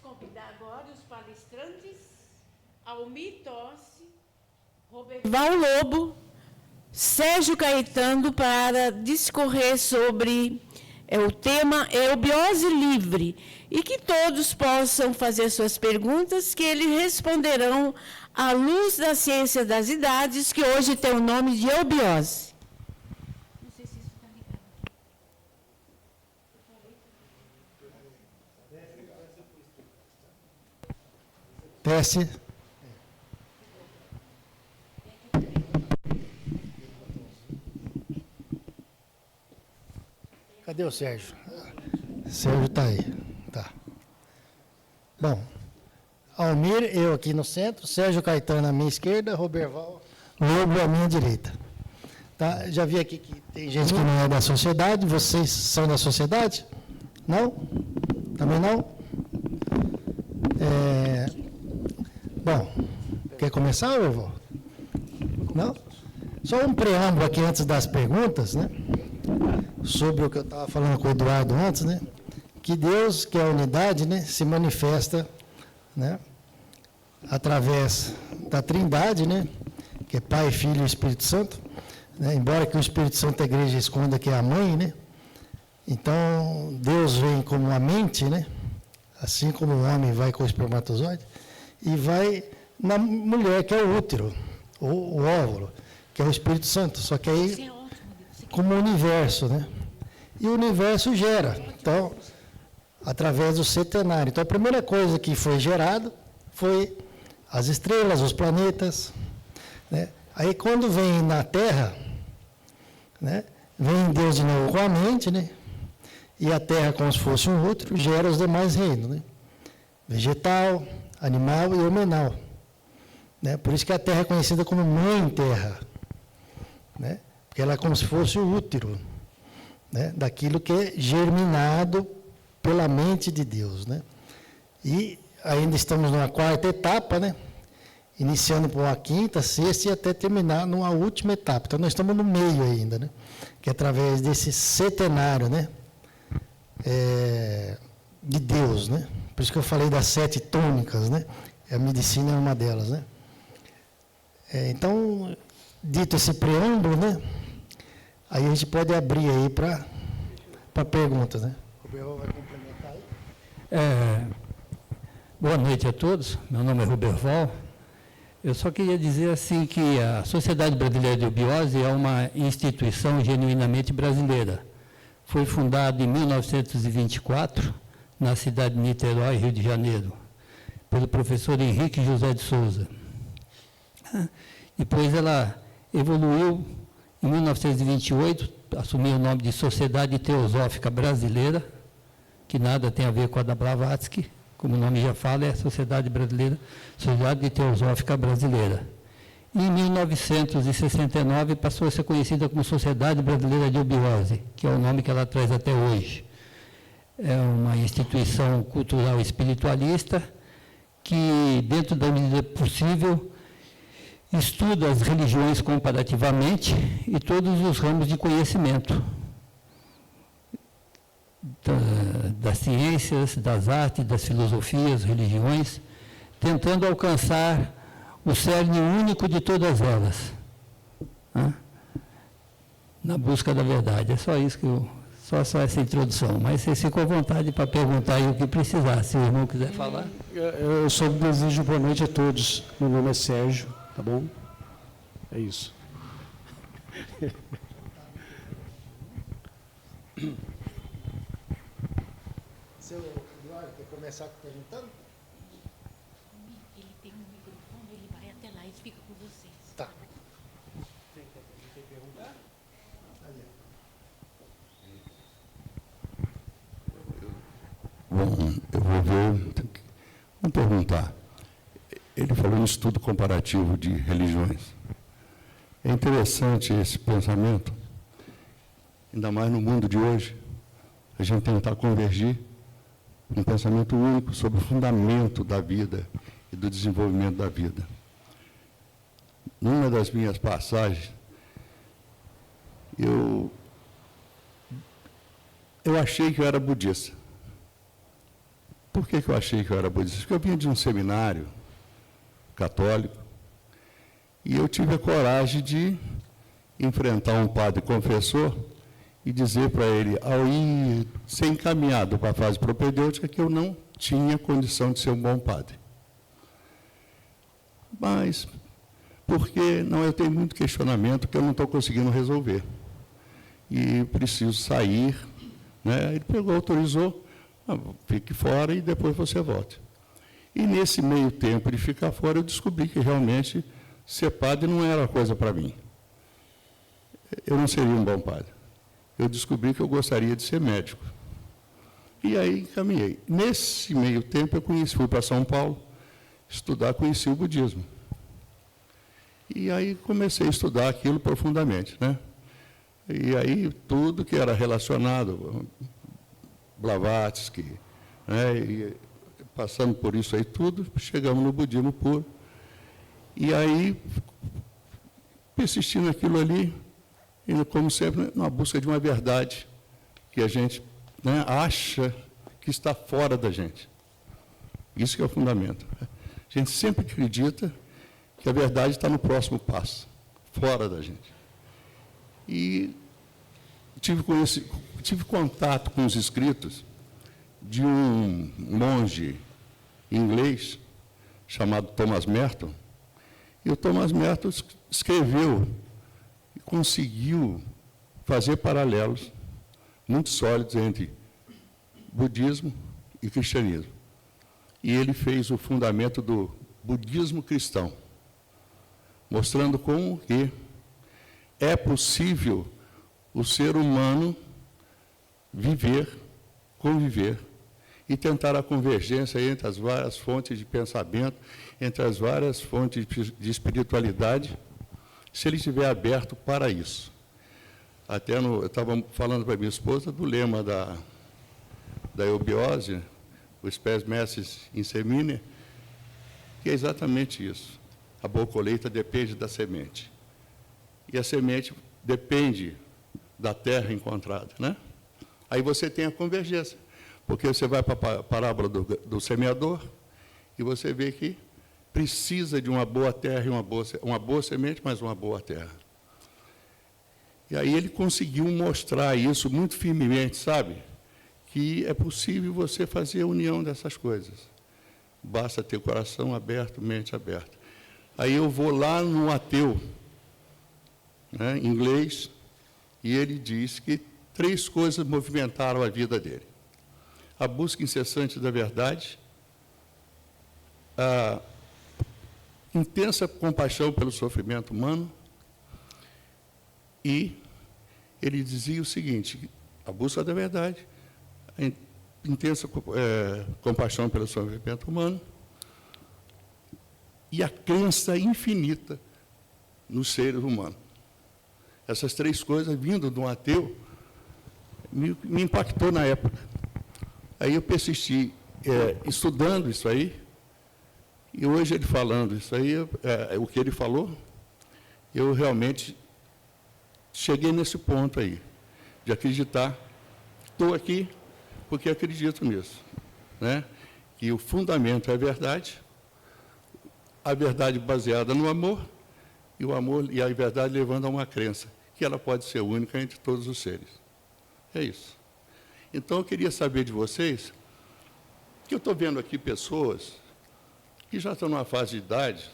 convidar agora os palestrantes Almir Tosse, Roberval Lobo, Sérgio Caetano para discorrer sobre o tema eubiose livre e que todos possam fazer suas perguntas, que eles responderão à luz da ciência das idades, que hoje tem o nome de eubiose. Não sei se isso está ligado. Teste. Cadê o Sérgio? Sérgio está aí. Tá. Bom, Almir, eu aqui no centro, Sérgio Caetano à minha esquerda, Roberval Lobo à minha direita. Tá? Já vi aqui que tem gente que não é da sociedade. Vocês são da sociedade? Não? Também não? Bom, quer começar, Roberval? Não? Só um preâmbulo aqui antes das perguntas, né? Sobre o que eu estava falando com o Eduardo antes, né? Que Deus, que é a unidade, né, se manifesta, né, através da Trindade, né, que é Pai, Filho e Espírito Santo, né, embora que o Espírito Santo a igreja esconda que é a mãe, né? Então, Deus vem como a mente, né? Assim como o homem vai com o espermatozoide, e vai na mulher, que é o útero, o óvulo, que é o Espírito Santo, só que aí como o universo, né? E o universo gera, então, através do setenário. Então, a primeira coisa que foi gerado foi as estrelas, os planetas, né? Aí, quando vem na Terra, né, vem Deus de novo com a mente, né? E a Terra, como se fosse um útero, gera os demais reinos, né? Vegetal, animal e homenal, né? Por isso que a Terra é conhecida como Mãe Terra, né? Porque ela é como se fosse o útero, né, daquilo que é germinado pela mente de Deus, né? E ainda estamos numa quarta etapa, né? Iniciando por uma quinta, sexta e até terminar numa última etapa. Então, nós estamos no meio ainda, né? Que é através desse setenário, né? De Deus, né? Por isso que eu falei das 7 tônicas, né? A medicina é uma delas, né? Então, dito esse preâmbulo, né? Aí a gente pode abrir aí para perguntas, né? O Roberval vai complementar aí. Boa noite a todos. Meu nome é Roberval. Eu só queria dizer assim que a Sociedade Brasileira de Eubiose é uma instituição genuinamente brasileira. Foi fundada em 1924, na cidade de Niterói, Rio de Janeiro, pelo professor Henrique José de Souza. Depois ela evoluiu. Em 1928, assumiu o nome de Sociedade Teosófica Brasileira, que nada tem a ver com a da Blavatsky, como o nome já fala, é a Sociedade Brasileira, Sociedade Teosófica Brasileira. E em 1969 passou a ser conhecida como Sociedade Brasileira de Eubiose, que é o nome que ela traz até hoje. É uma instituição cultural espiritualista que, dentro da medida possível, estuda as religiões comparativamente e todos os ramos de conhecimento, das ciências, das artes, das filosofias, religiões, tentando alcançar o cerne único de todas elas, né? Na busca da verdade. É só isso que só essa introdução, mas vocês ficam à vontade para perguntar aí o que precisar, se o irmão quiser falar. Eu só desejo boa noite a todos. Meu nome é Sérgio, tá bom? É isso. Seu Eduardo, quer começar perguntando? Ele tem um microfone, ele vai até lá e fica com vocês. Tá. Quer perguntar? Bom, eu vou ver. Vamos perguntar. Ele falou em estudo comparativo de religiões. É interessante esse pensamento, ainda mais no mundo de hoje, a gente tentar convergir um pensamento único sobre o fundamento da vida e do desenvolvimento da vida. Numa das minhas passagens, eu achei que eu era budista. Por que eu achei que eu era budista? Porque eu vinha de um seminário católico e eu tive a coragem de enfrentar um padre confessor e dizer para ele, ao ir ser encaminhado para a fase propedêutica, que eu não tinha condição de ser um bom padre. Mas, porque não, eu tenho muito questionamento que eu não estou conseguindo resolver. E preciso sair, né? Ele pegou, autorizou, fique fora e depois você volte. E nesse meio tempo de ficar fora, eu descobri que realmente ser padre não era coisa para mim. Eu não seria um bom padre. Eu descobri que eu gostaria de ser médico. E aí encaminhei. Nesse meio tempo, fui para São Paulo estudar, conheci o budismo. E aí comecei a estudar aquilo profundamente, né? E aí tudo que era relacionado, Blavatsky, né? E passando por isso aí tudo, chegamos no budismo puro. E aí, persistindo naquilo ali, e, como sempre, na busca de uma verdade que a gente, né, acha que está fora da gente. Isso que é o fundamento. A gente sempre acredita que a verdade está no próximo passo, fora da gente. E tive contato com os escritos de um monge inglês chamado Thomas Merton, e o Thomas Merton escreveu e conseguiu fazer paralelos muito sólidos entre budismo e cristianismo. E ele fez o fundamento do budismo cristão, mostrando como que é possível o ser humano viver, conviver e tentar a convergência entre as várias fontes de pensamento, entre as várias fontes de espiritualidade, se ele estiver aberto para isso. Até eu estava falando para minha esposa do lema da eubiose, o spes messis in semine, que é exatamente isso. A boa colheita depende da semente. E a semente depende da terra encontrada, né? Aí você tem a convergência, porque você vai para a parábola do semeador e você vê que precisa de uma boa terra e uma boa semente, mas uma boa terra. E aí ele conseguiu mostrar isso muito firmemente, sabe? Que é possível você fazer a união dessas coisas. Basta ter o coração aberto, mente aberta. Aí eu vou lá no ateu, né, inglês, e ele diz que 3 coisas movimentaram a vida dele. A busca incessante da verdade, a intensa compaixão pelo sofrimento humano, e ele dizia o seguinte, a busca da verdade, a intensa compaixão pelo sofrimento humano e a crença infinita nos seres humanos. Essas 3 coisas, vindo de um ateu, me impactou na época. Aí eu persisti estudando isso aí, e hoje ele falando isso aí, o que ele falou, eu realmente cheguei nesse ponto aí, de acreditar, estou aqui porque acredito nisso, né? Que o fundamento é a verdade baseada no amor, e o amor e a verdade levando a uma crença, que ela pode ser única entre todos os seres. É isso. Então, eu queria saber de vocês, que eu estou vendo aqui pessoas que já estão numa fase de idade,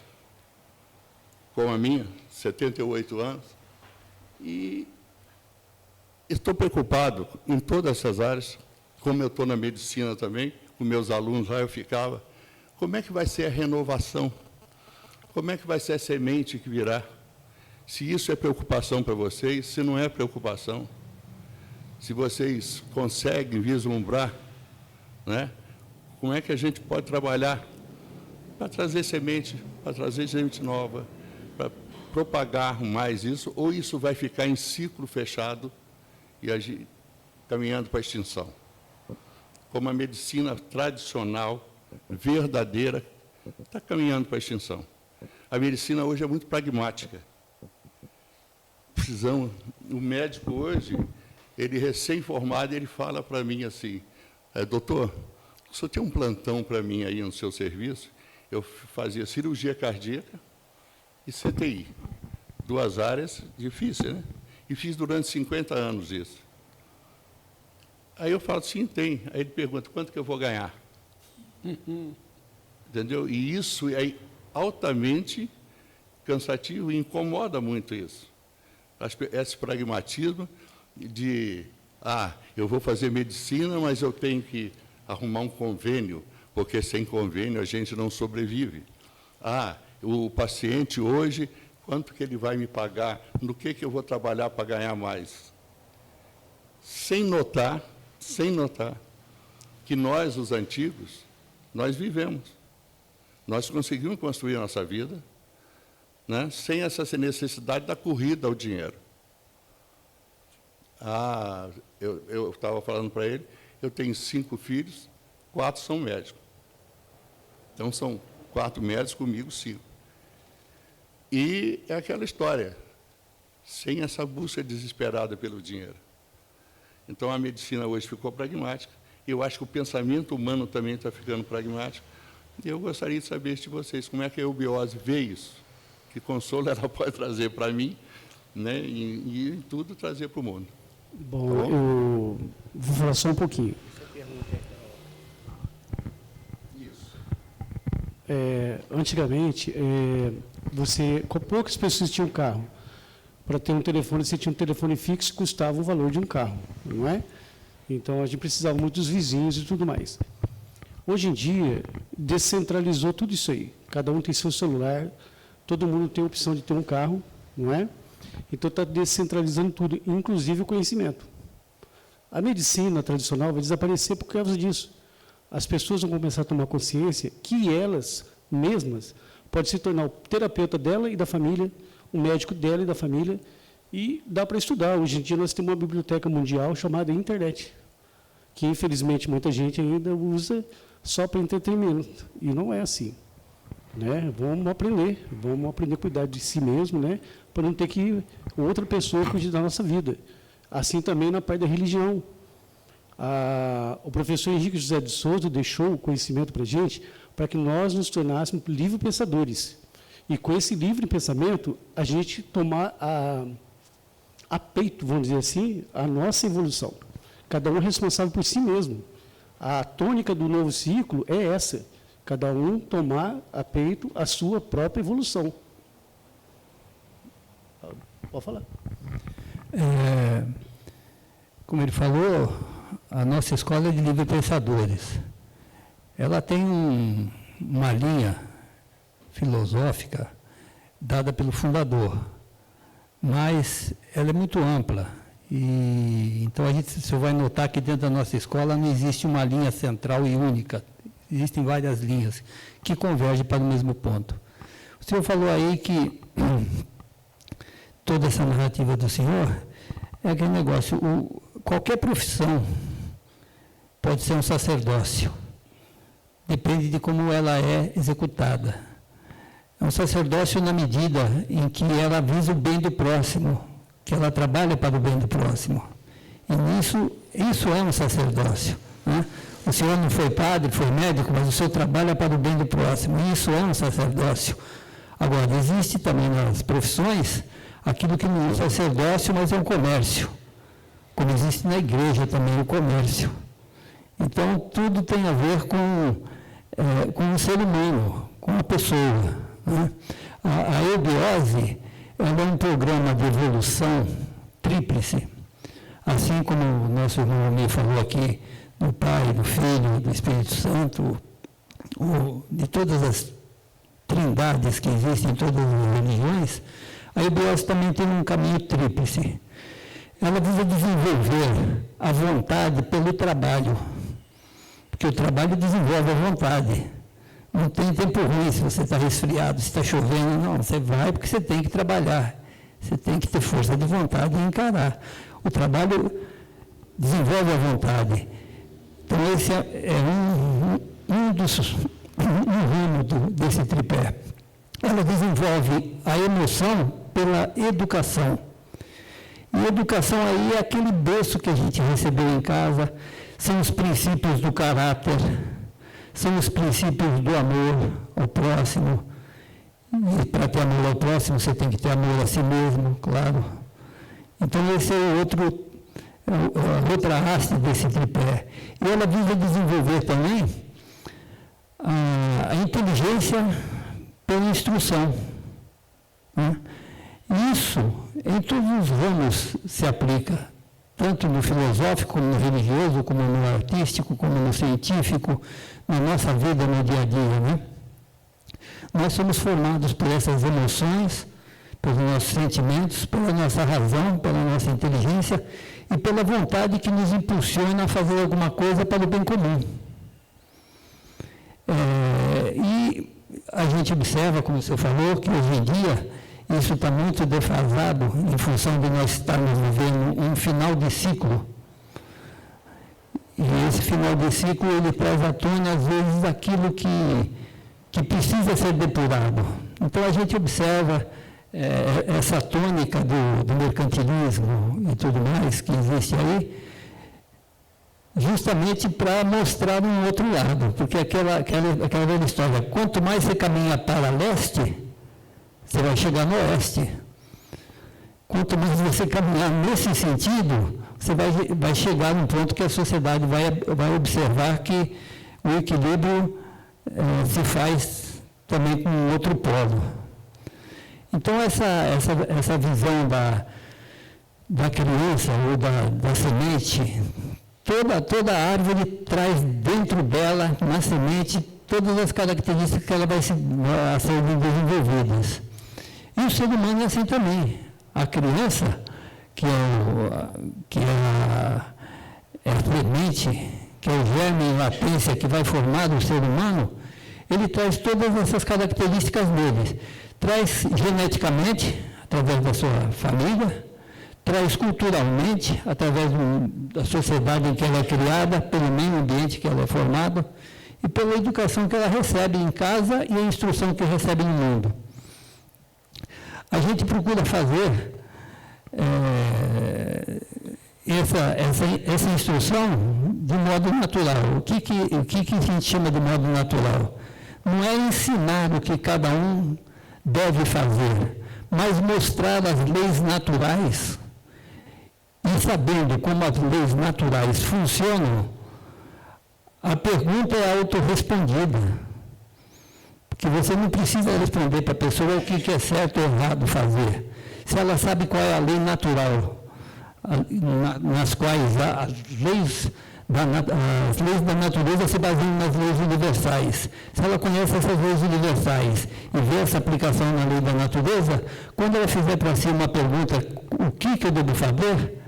como a minha, 78 anos, e estou preocupado em todas essas áreas, como eu estou na medicina também, com meus alunos lá eu ficava, como é que vai ser a renovação? Como é que vai ser a semente que virá? Se isso é preocupação para vocês, se não é preocupação, se vocês conseguem vislumbrar, né, como é que a gente pode trabalhar para trazer semente nova, para propagar mais isso, ou isso vai ficar em ciclo fechado e caminhando para a extinção? Como a medicina tradicional, verdadeira, está caminhando para a extinção. A medicina hoje é muito pragmática. O médico hoje, ele recém-formado, ele fala para mim assim, doutor, o senhor tem um plantão para mim aí no seu serviço? Eu fazia cirurgia cardíaca e CTI. 2 áreas difíceis, né? E fiz durante 50 anos isso. Aí eu falo, sim, tem. Aí ele pergunta, quanto que eu vou ganhar? Entendeu? E isso é altamente cansativo e incomoda muito isso. Esse pragmatismo de, eu vou fazer medicina, mas eu tenho que arrumar um convênio, porque sem convênio a gente não sobrevive. O paciente hoje, quanto que ele vai me pagar? No que eu vou trabalhar para ganhar mais? Sem notar que nós, os antigos, nós vivemos. Nós conseguimos construir a nossa vida, né, sem essa necessidade da corrida ao dinheiro. Eu estava falando para ele, eu tenho 5 filhos, 4 são médicos. Então, são 4 médicos, comigo 5. E é aquela história, sem essa busca desesperada pelo dinheiro. Então, a medicina hoje ficou pragmática. Eu acho que o pensamento humano também está ficando pragmático. E eu gostaria de saber de vocês, como é que a eubiose vê isso? Que consolo ela pode trazer para mim, né, e em tudo trazer para o mundo. Bom, eu vou falar só um pouquinho. Antigamente, poucas pessoas tinham carro. Para ter um telefone, você tinha um telefone fixo que custava o valor de um carro, não é? Então, a gente precisava muito dos vizinhos e tudo mais. Hoje em dia, descentralizou tudo isso aí. Cada um tem seu celular, todo mundo tem a opção de ter um carro, não é? Então, está descentralizando tudo, inclusive o conhecimento. A medicina tradicional vai desaparecer por causa disso. As pessoas vão começar a tomar consciência que elas mesmas podem se tornar o terapeuta dela e da família, o médico dela e da família, e dá para estudar. Hoje em dia, nós temos uma biblioteca mundial chamada internet, que, infelizmente, muita gente ainda usa só para entretenimento, e não é assim. Né? Vamos aprender a cuidar de si mesmo, né? Para não ter que outra pessoa cuidar da nossa vida. Assim também na parte da religião. O professor Henrique José de Souza deixou o conhecimento para a gente, para que nós nos tornássemos livres pensadores. E com esse livre pensamento, a gente tomar a peito, vamos dizer assim, a nossa evolução. Cada um é responsável por si mesmo. A tônica do novo ciclo é essa. Cada um tomar a peito a sua própria evolução. Pode falar. Como ele falou, a nossa escola é de livre pensadores. Ela tem uma linha filosófica dada pelo fundador, mas ela é muito ampla. E então, você vai notar que dentro da nossa escola não existe uma linha central e única. Existem várias linhas que convergem para o mesmo ponto. O senhor falou aí que toda essa narrativa do senhor é aquele negócio, qualquer profissão pode ser um sacerdócio. Depende de como ela é executada. É um sacerdócio na medida em que ela visa o bem do próximo, que ela trabalha para o bem do próximo. E isso é um sacerdócio. Né? O senhor não foi padre, foi médico, mas o senhor trabalha para o bem do próximo. E isso é um sacerdócio. Agora, existe também nas profissões aquilo que não é um sacerdócio, mas é um comércio. Como existe na igreja também o comércio. Então, tudo tem a ver com o ser humano, com a pessoa. Né? A eubiose ela é um programa de evolução tríplice. Assim como o nosso irmão Almir falou aqui, do Pai, do Filho, do Espírito Santo, de todas as trindades que existem em todas as religiões, a eubiose também tem um caminho tríplice. Ela visa desenvolver a vontade pelo trabalho, porque o trabalho desenvolve a vontade. Não tem tempo ruim se você está resfriado, se está chovendo, não. Você vai porque você tem que trabalhar. Você tem que ter força de vontade e encarar. O trabalho desenvolve a vontade. Então, esse é um ramo desse tripé. Ela desenvolve a emoção pela educação. E educação aí é aquele berço que a gente recebeu em casa, são os princípios do caráter, são os princípios do amor ao próximo. E para ter amor ao próximo, você tem que ter amor a si mesmo, claro. Então, esse é a outra haste desse tripé. E ela visa desenvolver também a inteligência pela instrução. Né? Isso, em todos os ramos, se aplica, tanto no filosófico, como no religioso, como no artístico, como no científico, na nossa vida no dia a dia. Né? Nós somos formados por essas emoções, pelos nossos sentimentos, pela nossa razão, pela nossa inteligência e pela vontade que nos impulsiona a fazer alguma coisa para o bem comum. E a gente observa, como o senhor falou, que hoje em dia isso está muito defasado em função de nós estarmos vivendo um final de ciclo. E esse final de ciclo, ele traz à tona, às vezes, aquilo que precisa ser depurado. Então, a gente observa essa tônica do mercantilismo e tudo mais que existe aí, justamente para mostrar um outro lado, porque aquela velha história, quanto mais você caminha para leste, você vai chegar no oeste. Quanto mais você caminhar nesse sentido, você vai chegar num ponto que a sociedade vai observar que o equilíbrio se faz também com outro polo. Então, essa visão da criança ou da semente, toda árvore traz dentro dela, na semente, todas as características que ela vai ser desenvolvidas. E o ser humano é assim também. A criança, que é a semente, que é o germe em latência que vai formar o ser humano, ele traz todas essas características dele. Traz geneticamente, através da sua família, traz culturalmente, através da sociedade em que ela é criada, pelo meio ambiente que ela é formada, e pela educação que ela recebe em casa e a instrução que recebe no mundo. A gente procura fazer essa instrução de modo natural. O que a gente chama de modo natural? Não é ensinar o que cada um deve fazer, mas mostrar as leis naturais e sabendo como as leis naturais funcionam, a pergunta é autorrespondida. Porque você não precisa responder para a pessoa o que é certo ou errado fazer. Se ela sabe qual é a lei natural, nas quais as leis da natureza se baseiam nas leis universais. Se ela conhece essas leis universais e vê essa aplicação na lei da natureza, quando ela fizer para si uma pergunta, o que eu devo fazer,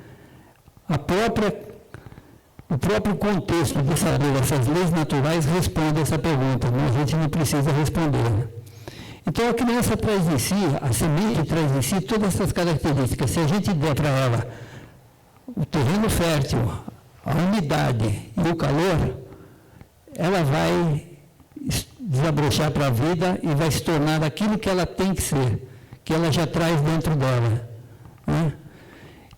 o próprio contexto de saber essas leis naturais responde essa pergunta, mas a gente não precisa responder. Então, a criança traz em si, a semente traz em si todas essas características. Se a gente der para ela o terreno fértil, a umidade e o calor, ela vai desabrochar para a vida e vai se tornar aquilo que ela tem que ser, que ela já traz dentro dela. Né?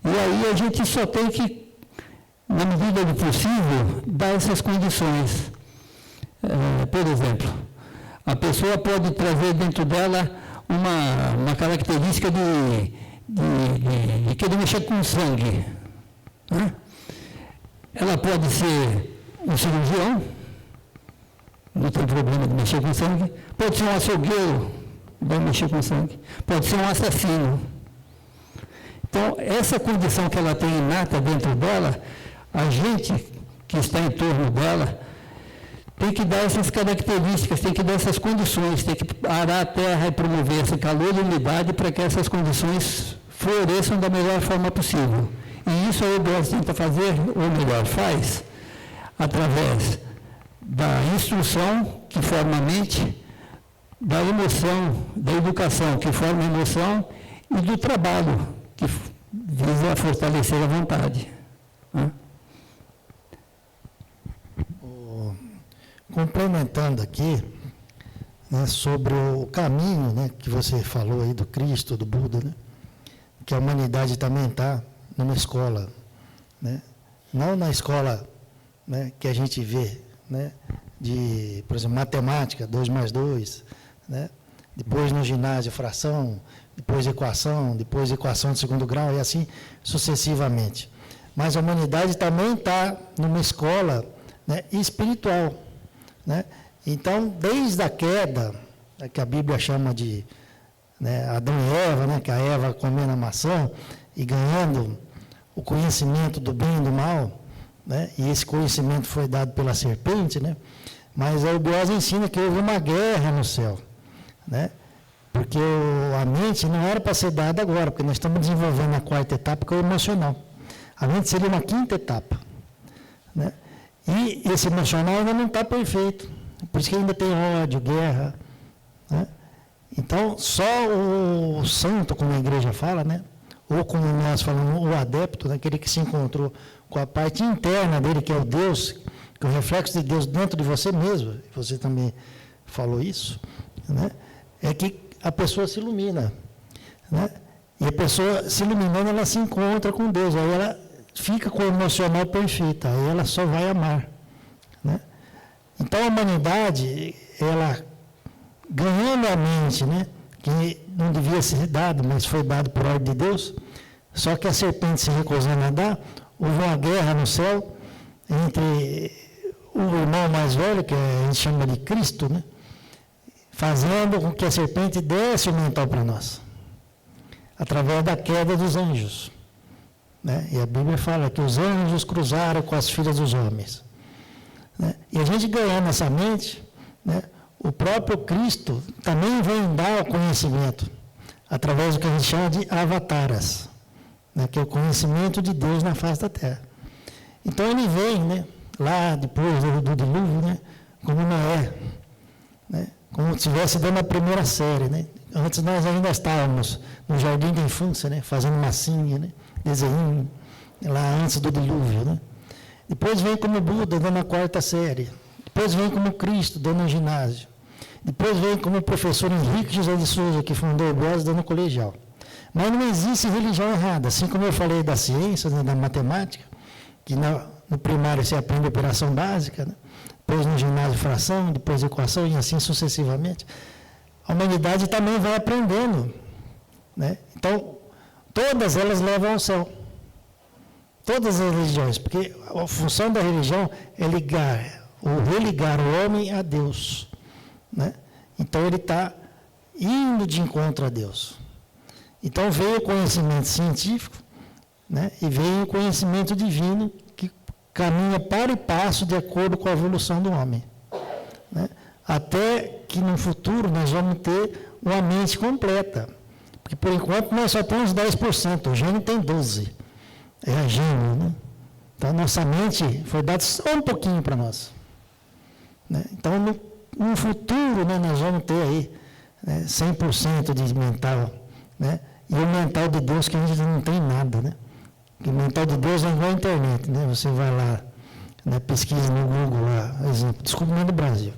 E aí a gente só tem que, na medida do possível, dar essas condições. Por exemplo, a pessoa pode trazer dentro dela uma característica de querer mexer com sangue. Né? Ela pode ser um cirurgião, não tem problema de mexer com sangue. Pode ser um açougueiro, vai mexer com sangue. Pode ser um assassino. Então, essa condição que ela tem inata dentro dela, a gente que está em torno dela tem que dar essas características, tem que dar essas condições, tem que arar a terra e promover esse calor e umidade para que essas condições floresçam da melhor forma possível. E isso a EBS tenta fazer, ou melhor, faz, através da instrução que forma a mente, da emoção, da educação que forma a emoção e do trabalho que visa fortalecer a vontade. Né? Complementando aqui, né, sobre o caminho, né, que você falou aí do Cristo, do Buda, né, que a humanidade também está numa escola, né, não na escola, né, que a gente vê, né, por exemplo, matemática, 2 mais 2, né? Depois no ginásio, fração, depois equação de segundo grau, e assim sucessivamente. Mas a humanidade também está numa escola, né, espiritual, né? Então, desde a queda, que a Bíblia chama de, né, Adão e Eva, né, que a Eva comendo a maçã e ganhando o conhecimento do bem e do mal, né, e esse conhecimento foi dado pela serpente, né, mas a Eubose ensina que houve uma guerra no céu, né, porque a mente não era para ser dada agora, porque nós estamos desenvolvendo a 4ª etapa, que é o emocional. A mente seria uma 5ª etapa, né, e esse emocional ainda não está perfeito, por isso que ainda tem ódio, guerra, né. Então, só o santo, como a igreja fala, né, ou como nós falamos, o adepto, né, aquele que se encontrou com a parte interna dele, que é o Deus, que é o reflexo de Deus dentro de você mesmo, você também falou isso, né, é que a pessoa se ilumina, né, e a pessoa se iluminando, ela se encontra com Deus, aí ela fica com o emocional perfeito, aí ela só vai amar, né. Então, a humanidade, ela ganhando a mente, né, que não devia ser dado, mas foi dado por ordem de Deus, só que a serpente se recusando a dar, houve uma guerra no céu entre o irmão mais velho, que a gente chama de Cristo, né, fazendo com que a serpente desse o mental para nós, através da queda dos anjos, né, e a Bíblia fala que os anjos cruzaram com as filhas dos homens, né, e a gente ganhando essa mente, né, o próprio Cristo também vem dar o conhecimento, através do que a gente chama de avataras, né, que é o conhecimento de Deus na face da terra. Então ele vem, né, lá depois do dilúvio, né, como Noé, né, como se estivesse dando a primeira série. Né. Antes nós ainda estávamos no jardim da infância, né, fazendo massinha, né, desenho, lá antes do dilúvio. Né. Depois vem como Buda, dando a 4ª série. Depois vem como Cristo, dando ginásio. Depois vem como o professor Henrique José de Souza, que fundou o Eubose, dando colegial. Mas não existe religião errada. Assim como eu falei da ciência, né, da matemática, que no primário você aprende operação básica, né, depois no ginásio fração, depois equação e assim sucessivamente. A humanidade também vai aprendendo. Né? Então, todas elas levam ao céu. Todas as religiões, porque a função da religião é ligar, ou religar o homem a Deus. Né? Então, ele está indo de encontro a Deus. Então, veio o conhecimento científico, né? E veio o conhecimento divino, que caminha para e passo de acordo com a evolução do homem. Né? Até que, no futuro, nós vamos ter uma mente completa. Porque, por enquanto, nós só temos 10%, o gênio tem 12%. É a gênio, né? Então, a nossa mente foi dada só um pouquinho para nós. Né? Então, no futuro, né, nós vamos ter aí, né, 100% de mental, né? E o mental de Deus, que a gente não tem nada, né? O mental de Deus é igual a internet, né? Você vai lá, né, pesquisa no Google, lá, exemplo, Descobrimento do Brasil.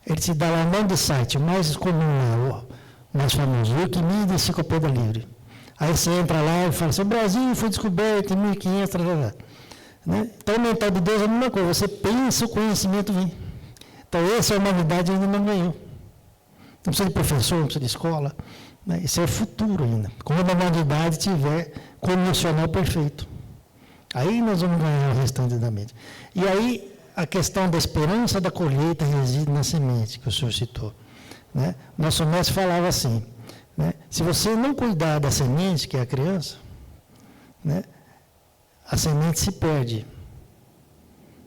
Ele te dá lá um monte de site, o mais comum lá, o mais famoso, Wikimedia e Enciclopédia Livre. Aí você entra lá e fala assim, o Brasil foi descoberto em 1500, né? Então, o mental de Deus é a mesma coisa, você pensa, o conhecimento vem. Então, essa humanidade ainda não ganhou. Não precisa de professor, não precisa de escola. Né? Isso é futuro ainda. Quando a humanidade tiver com o emocional perfeito. Aí nós vamos ganhar o restante da mente. E aí, a questão da esperança da colheita reside na semente, que o senhor citou. Né? Nosso mestre falava assim, né? Se você não cuidar da semente, que é a criança, né, a semente se perde.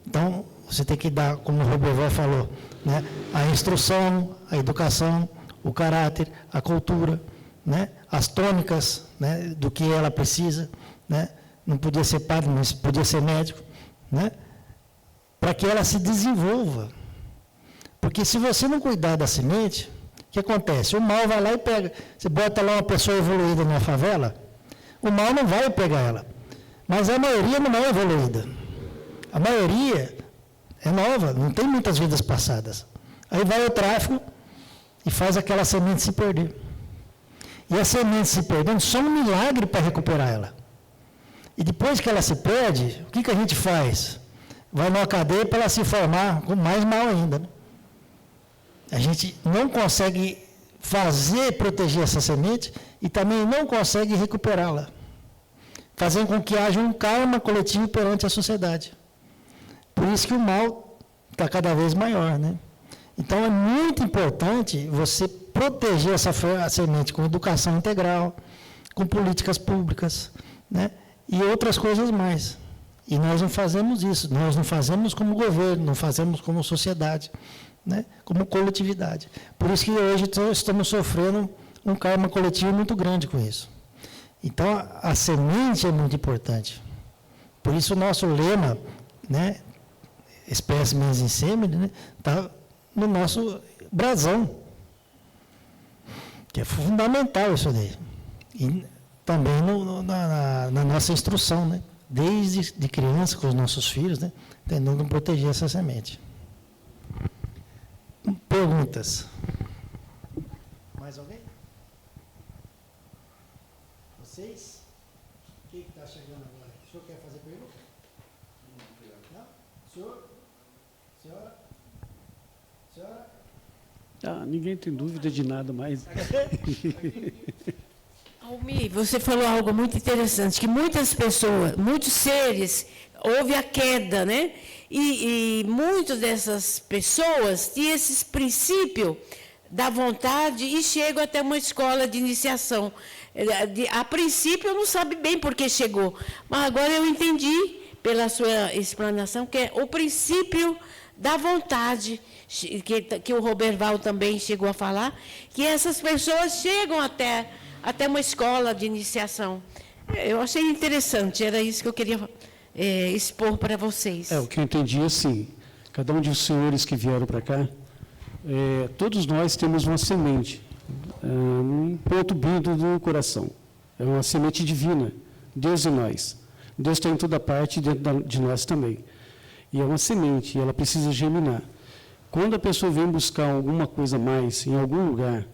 Então, você tem que dar, como o Roberval falou, né, a instrução, a educação, o caráter, a cultura, né, as tônicas, né, do que ela precisa, né, não podia ser padre, mas podia ser médico, né, para que ela se desenvolva. Porque se você não cuidar da semente, o que acontece? O mal vai lá e pega. Você bota lá uma pessoa evoluída numa favela, o mal não vai pegar ela. Mas a maioria não é evoluída. A maioria é nova, não tem muitas vidas passadas. Aí vai o tráfico e faz aquela semente se perder. E a semente se perdendo, só um milagre para recuperar ela. E depois que ela se perde, o que a gente faz? vai numa cadeia para ela se formar com mais mal ainda. Né? A gente não consegue proteger essa semente e também não consegue recuperá-la, fazendo com que haja um karma coletivo perante a sociedade. Por isso que o mal está cada vez maior, né? Então, é muito importante você proteger essa semente com educação integral, com políticas públicas, né? E outras coisas mais. E nós não fazemos isso, nós não fazemos como governo, não fazemos como sociedade, né? Como coletividade. Por isso que hoje estamos sofrendo um karma coletivo muito grande com isso. Então, a semente é muito importante. Por isso, o nosso lema, né, espécimes em sêmen, né, está no nosso brasão, que é fundamental isso daí. E também na nossa instrução, né, desde de criança, com os nossos filhos, né, tentando proteger essa semente. Perguntas? Mais alguém? Vocês? O que está chegando agora? O senhor quer fazer pergunta? Não? Senhor? Senhora? Senhora? Ninguém tem dúvida de nada mais. Almi, você falou algo muito interessante, que muitas pessoas, muitos seres, houve a queda, né? E muitas dessas pessoas tinham esse princípio da vontade e chegam até uma escola de iniciação. A princípio, eu não sabia bem por que chegou, mas agora eu entendi, pela sua explanação, que é o princípio da vontade, que o Roberval também chegou a falar, que essas pessoas chegam até uma escola de iniciação. Eu achei interessante, era isso que eu queria expor para vocês. O que eu entendi assim, cada um dos senhores que vieram para cá, todos nós temos uma semente, um ponto bindo do coração. É uma semente divina, Deus em nós. Deus está em toda parte dentro de nós também. E é uma semente, e ela precisa germinar. Quando a pessoa vem buscar alguma coisa mais em algum lugar,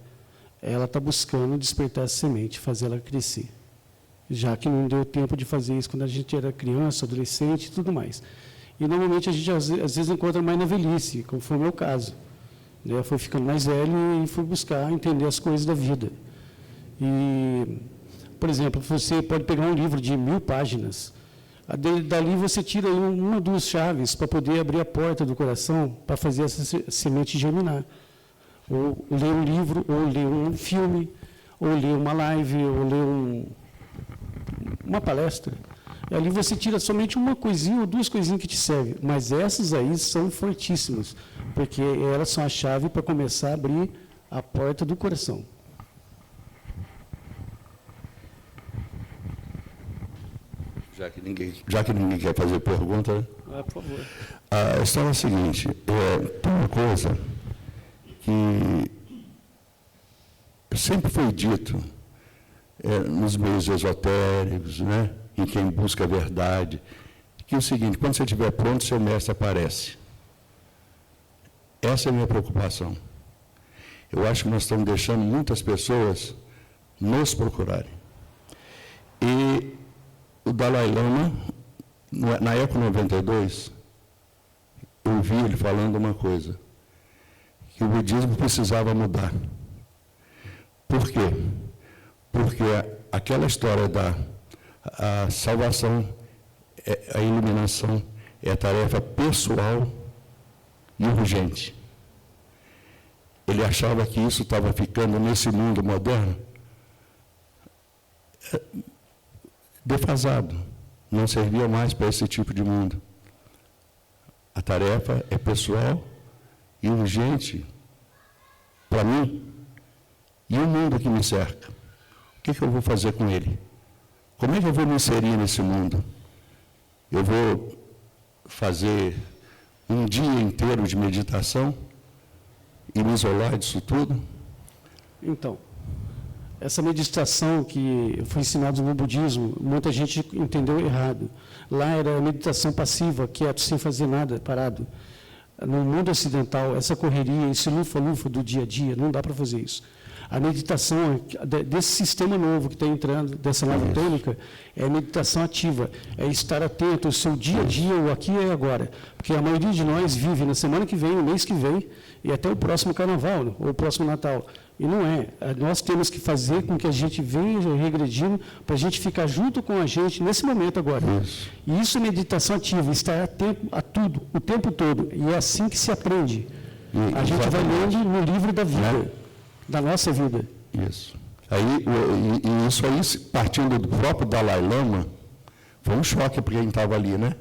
ela está buscando despertar essa semente, fazer ela crescer. Já que não deu tempo de fazer isso quando a gente era criança, adolescente e tudo mais. E normalmente a gente às vezes encontra mais na velhice, como foi o meu caso. Eu fui ficando mais velho e fui buscar entender as coisas da vida. E, por exemplo, você pode pegar um livro de 1000 páginas, dali você tira uma ou duas chaves para poder abrir a porta do coração para fazer essa semente germinar. Ou ler um livro, ou ler um filme, ou ler uma live, ou ler uma palestra. E ali você tira somente uma coisinha ou duas coisinhas que te servem. Mas essas aí são fortíssimas, porque elas são a chave para começar a abrir a porta do coração. Já que ninguém quer fazer pergunta, né? Por favor. A história é a seguinte, tem uma coisa que sempre foi dito nos meios esotéricos, né, em quem busca a verdade, que é o seguinte: quando você estiver pronto, seu mestre aparece. Essa é a minha preocupação. Eu acho que nós estamos deixando muitas pessoas nos procurarem. E o Dalai Lama, na Eco 92, eu vi ele falando uma coisa, que o budismo precisava mudar. Por quê? Porque aquela história da salvação, a iluminação, é a tarefa pessoal e urgente. Ele achava que isso estava ficando nesse mundo moderno defasado, não servia mais para esse tipo de mundo. A tarefa é pessoal e urgente para mim e o mundo que me cerca. O que eu vou fazer com ele? Como é que eu vou me inserir nesse mundo? Eu vou fazer um dia inteiro de meditação e me isolar disso tudo? Então, essa meditação que foi ensinada no budismo, muita gente entendeu errado. Lá era meditação passiva, quieto, sem fazer nada, parado. No mundo ocidental, essa correria, esse lufa-lufa do dia a dia, não dá para fazer isso. A meditação desse sistema novo que está entrando, dessa nova tônica, é a meditação ativa, é estar atento ao seu dia a dia, o aqui e agora. Porque a maioria de nós vive na semana que vem, no mês que vem, e até o próximo Carnaval, ou o próximo Natal. E não é. Nós temos que fazer com que a gente venha regredindo para a gente ficar junto com a gente nesse momento agora. Isso. E isso é meditação ativa, estar atento a tudo, o tempo todo. E é assim que se aprende. A gente vai lendo no livro da vida, da nossa vida. Isso. E isso aí, partindo do próprio Dalai Lama, foi um choque para quem estava ali, né?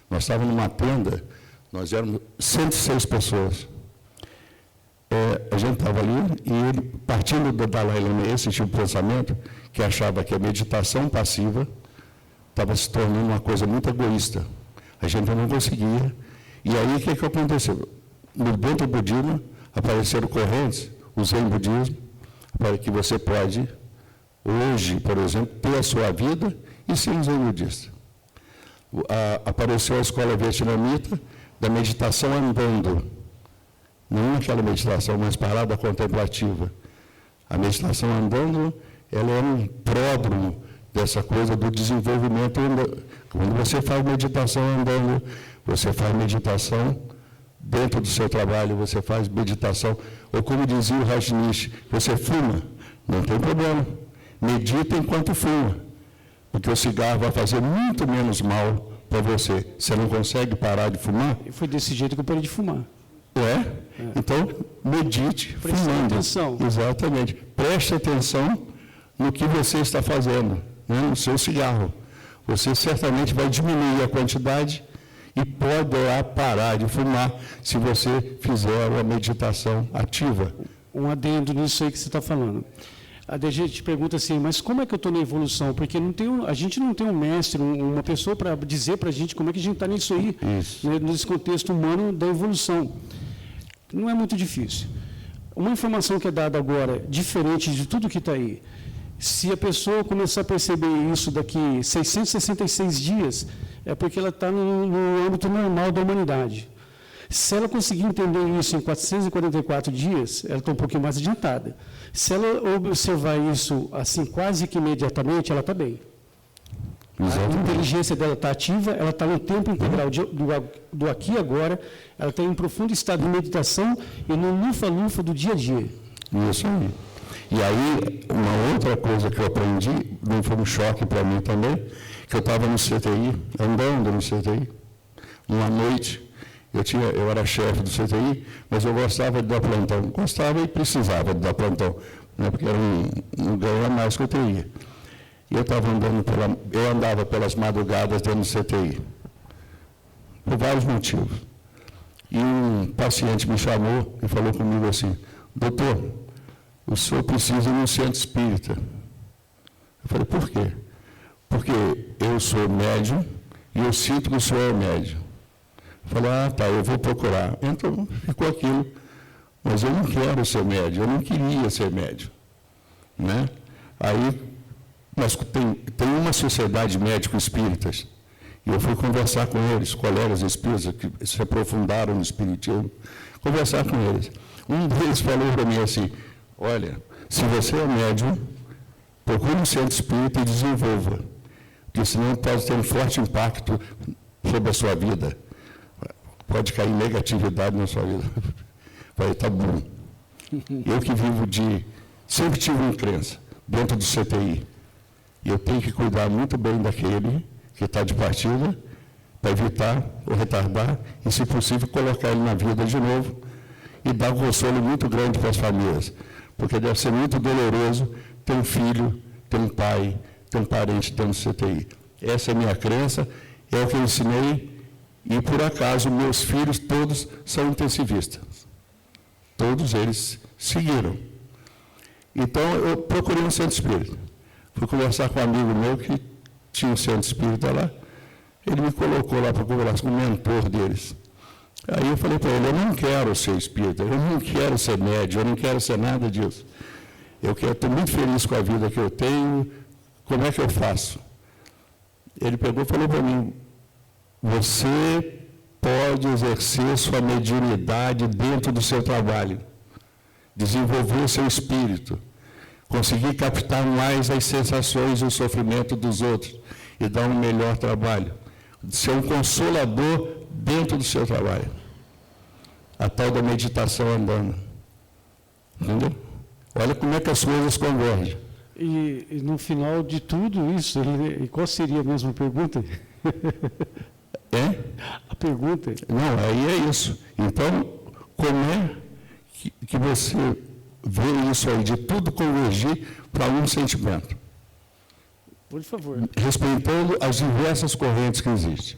Nós estávamos numa tenda, nós éramos 106 pessoas. A gente estava ali e ele, partindo do Dalai Lama, esse tipo de pensamento, que achava que a meditação passiva estava se tornando uma coisa muito egoísta. A gente não conseguia. E aí, o que aconteceu? Dentro do budismo, apareceram correntes, o Zen budismo, para que você pode, hoje, por exemplo, ter a sua vida e ser um Zen budista. Apareceu a escola vietnamita da meditação andando. Não aquela meditação mais parada contemplativa. A meditação andando, ela é um pródromo dessa coisa do desenvolvimento. Quando você faz meditação andando, você faz meditação dentro do seu trabalho, você faz meditação. Ou como dizia o Rajneesh, você fuma, não tem problema. Medita enquanto fuma, porque o cigarro vai fazer muito menos mal para você. Você não consegue parar de fumar? E foi desse jeito que eu parei de fumar. Então, medite fumando. Atenção. Exatamente. Preste atenção no que você está fazendo, né, no seu cigarro. Você certamente vai diminuir a quantidade e poderá parar de fumar se você fizer uma meditação ativa. Um adendo nisso aí que você está falando. A gente pergunta assim, mas como é que eu estou na evolução? Porque a gente não tem um mestre, uma pessoa para dizer para a gente como é que a gente está nisso aí, né, nesse contexto humano da evolução. Não é muito difícil. Uma informação que é dada agora, diferente de tudo que está aí, se a pessoa começar a perceber isso daqui 666 dias, é porque ela está no âmbito normal da humanidade. Se ela conseguir entender isso em 444 dias, ela está um pouquinho mais adiantada. Se ela observar isso assim quase que imediatamente, ela está bem. Exatamente. A inteligência dela está ativa, ela está no tempo integral do aqui e agora, ela está em um profundo estado de meditação e no lufa-lufa do dia a dia. Isso aí. E aí, uma outra coisa que eu aprendi, não foi um choque para mim também, que eu estava no CTI, andando no CTI, uma noite, eu era chefe do CTI, mas eu gostava de dar plantão. Gostava e precisava de dar plantão, né, porque era um ganho a mais que eu teria. E eu andava pelas madrugadas dentro do CTI, por vários motivos. E um paciente me chamou e falou comigo assim, doutor, o senhor precisa ir no centro espírita. Eu falei, por quê? Porque eu sou médium e eu sinto que o senhor é médium. Eu falei, tá, eu vou procurar. Então, ficou aquilo. Mas eu não quero ser médium, eu não queria ser médium. Né? Aí, mas tem uma sociedade médico-espíritas, e eu fui conversar com eles, colegas espíritas que se aprofundaram no espiritismo, conversar com eles. Um deles falou para mim assim, olha, se você é médium, procure um centro espírita e desenvolva, porque senão pode ter um forte impacto sobre a sua vida. Pode cair negatividade na sua vida. Vai estar bom. Eu que sempre tive uma crença dentro do CTI. E eu tenho que cuidar muito bem daquele que está de partida, para evitar ou retardar, e, se possível, colocar ele na vida de novo e dar um consolo muito grande para as famílias. Porque deve ser muito doloroso ter um filho, ter um pai, ter um parente dentro do CTI. Essa é a minha crença, é o que eu ensinei, e, por acaso, meus filhos todos são intensivistas. Todos eles seguiram. Então, eu procurei um centro espírita. Fui conversar com um amigo meu que tinha um centro espírita lá. Ele me colocou lá para conversar com o mentor deles. Aí eu falei para ele, eu não quero ser espírita, eu não quero ser médium, eu não quero ser nada disso. Eu estou muito feliz com a vida que eu tenho, como é que eu faço? Ele pegou e falou para mim, você pode exercer sua mediunidade dentro do seu trabalho, desenvolver o seu espírito. conseguir captar mais as sensações e o sofrimento dos outros e dar um melhor trabalho. Ser um consolador dentro do seu trabalho. A tal da meditação andando. Entendeu? Olha como é que as coisas convergem. E no final de tudo isso, e qual seria a mesma pergunta? É? A pergunta? Não, aí é isso. Então, como é que você vê isso aí, de tudo convergir para um sentimento? Por favor. Respeitando as diversas correntes que existem.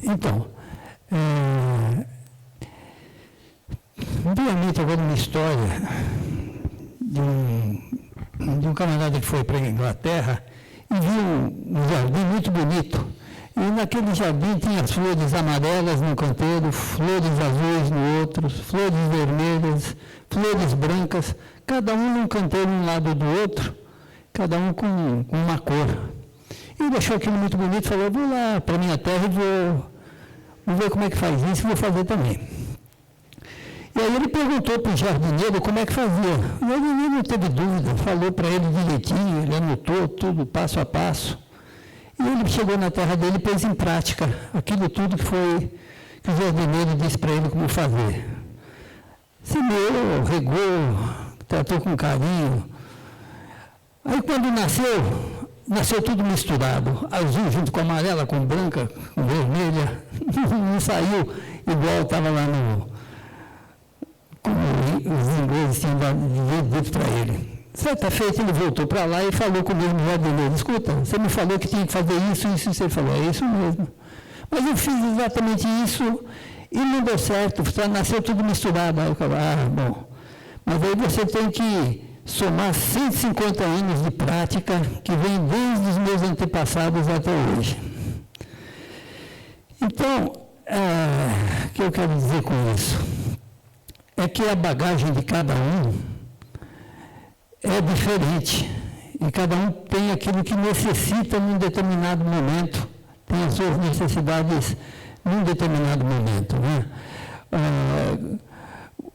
Então, realmente agora uma história de um camarada que foi para a Inglaterra e viu um jardim muito bonito. E naquele jardim tinha flores amarelas num canteiro, flores azuis no outro, flores vermelhas, flores brancas, cada um num canteiro um lado do outro, cada um com uma cor. E ele achou aquilo muito bonito, falou, vou lá para a minha terra e vou ver como é que faz isso e vou fazer também. E aí ele perguntou para o jardineiro como é que fazia. O jardineiro não teve dúvida, falou para ele direitinho, ele anotou tudo passo a passo. E ele chegou na terra dele e pôs em prática aquilo tudo que o jardineiro disse para ele como fazer. Semeou, regou, tratou com carinho. Aí quando nasceu tudo misturado, azul junto com amarela, com branca, com vermelha, não saiu igual estava lá como os ingleses tinham dito para ele. Certa feita ele voltou para lá e falou com o mesmo jardineiro, escuta, você me falou que tinha que fazer isso, e você falou, é isso mesmo. Mas eu fiz exatamente isso e não deu certo, nasceu tudo misturado. Aí eu falei, bom, mas aí você tem que somar 150 anos de prática que vem desde os meus antepassados até hoje. Então, o que eu quero dizer com isso? É que a bagagem de cada um é diferente e cada um tem aquilo que necessita num determinado momento, tem as suas necessidades num determinado momento, né?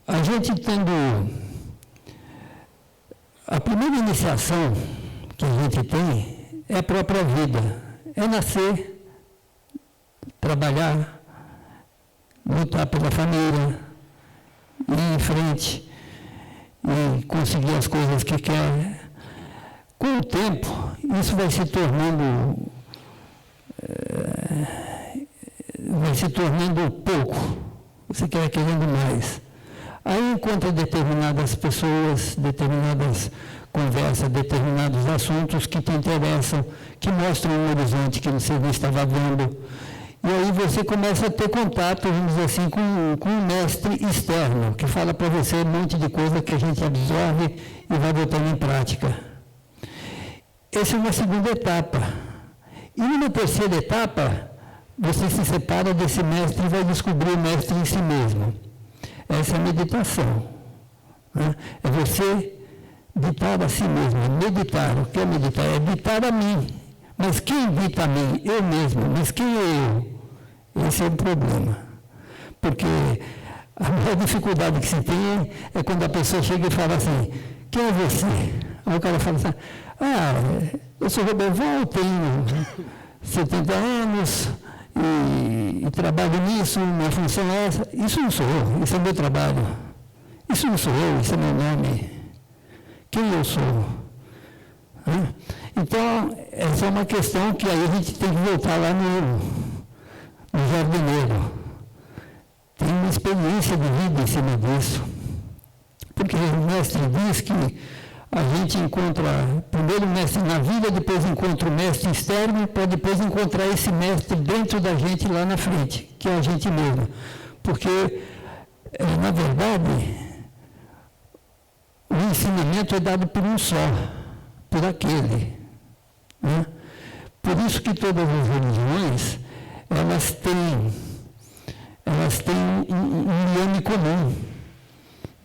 A gente tendo a primeira iniciação que a gente tem é a própria vida, é nascer, trabalhar, lutar pela família, ir em frente e conseguir as coisas que quer. Com o tempo, isso vai se tornando pouco. Você quer querendo mais. Aí encontra determinadas pessoas, determinadas conversas, determinados assuntos que te interessam, que mostram um horizonte que você não estava vendo. E aí você começa a ter contato, vamos dizer assim, com um mestre externo, que fala para você um monte de coisa que a gente absorve e vai botando em prática. Essa é uma segunda etapa. E numa terceira etapa, você se separa desse mestre e vai descobrir o mestre em si mesmo. Essa é a meditação. Né? É você ditar a si mesmo, meditar. O que é meditar? É ditar a mim. Mas quem dita a mim? Eu mesmo. Mas quem é eu? Esse é o problema. Porque a maior dificuldade que se tem é quando a pessoa chega e fala assim, quem é você? Aí o cara fala assim, eu sou Roberval, tenho 70 anos e trabalho nisso, minha função é essa. Isso não sou eu, isso é meu trabalho. Isso não sou eu, isso é meu nome. Quem eu sou? Então, essa é uma questão que aí a gente tem que voltar lá no jardineiro. Tem uma experiência de vida em cima disso. Porque o mestre diz que a gente encontra primeiro o mestre na vida, depois encontra o mestre externo, para depois encontrar esse mestre dentro da gente lá na frente, que é a gente mesmo. Porque, na verdade, o ensinamento é dado por um só, por aquele. Né? Por isso que todas as religiões, elas têm um liame comum.